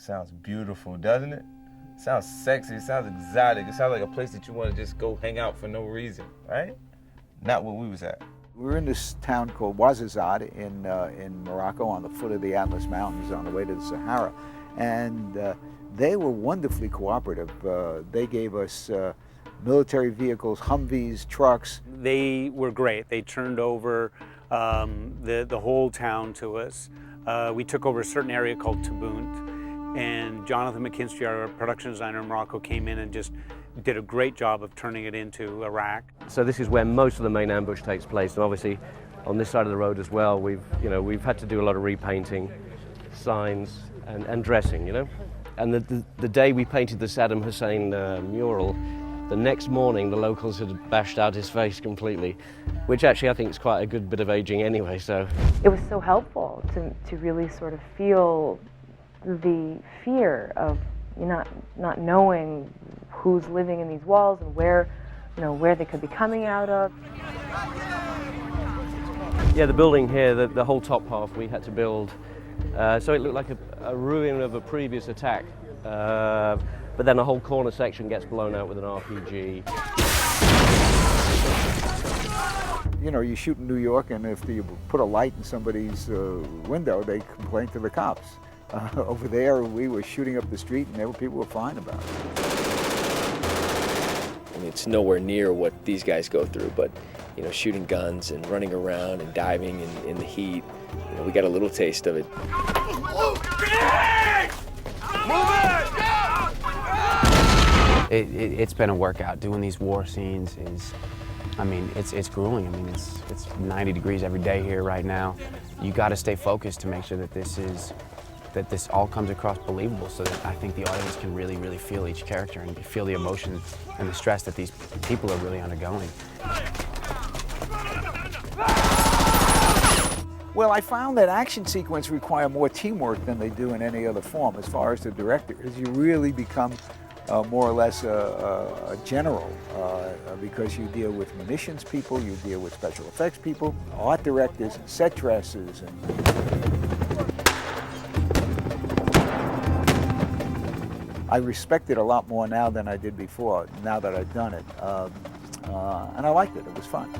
sounds beautiful, doesn't it? It sounds sexy, it sounds exotic, it sounds like a place that you want to just go hang out for no reason, right? Not where we was at. We were in this town called Ouarzazate in Morocco on the foot of the Atlas Mountains on the way to the Sahara. And they were wonderfully cooperative. They gave us military vehicles, Humvees, trucks. They were great. They turned over the whole town to us. We took over a certain area called Tabunt, and Jonathan McKinstry, our production designer in Morocco, came in and just did a great job of turning it into Iraq. So this is where most of the main ambush takes place, and obviously on this side of the road as well, we've had to do a lot of repainting, signs, and dressing, And the day we painted the Saddam Hussein mural, the next morning the locals had bashed out his face completely, which actually I think is quite a good bit of aging anyway. So it was so helpful to really sort of feel the fear of not knowing who's living in these walls and where they could be coming out of. Yeah, the building here, the whole top half we had to build, so it looked like a ruin of a previous attack. But then a whole corner section gets blown out with an RPG. You shoot in New York, and if you put a light in somebody's window, they complain to the cops. Over there, we were shooting up the street, and people were fine about it. I mean, it's nowhere near what these guys go through, but shooting guns and running around and diving in the heat, we got a little taste of it. It's been a workout. Doing these war scenes is, it's grueling. It's 90 degrees every day here right now. You got to stay focused to make sure that this all comes across believable, so that I think the audience can really, really feel each character and feel the emotion and the stress that these people are really undergoing. Well, I found that action sequences require more teamwork than they do in any other form as far as the director, because you really become more or less a general because you deal with munitions people, you deal with special effects people, art directors, and set dressers. I respect it a lot more now than I did before, now that I've done it. And I liked it. It was fun.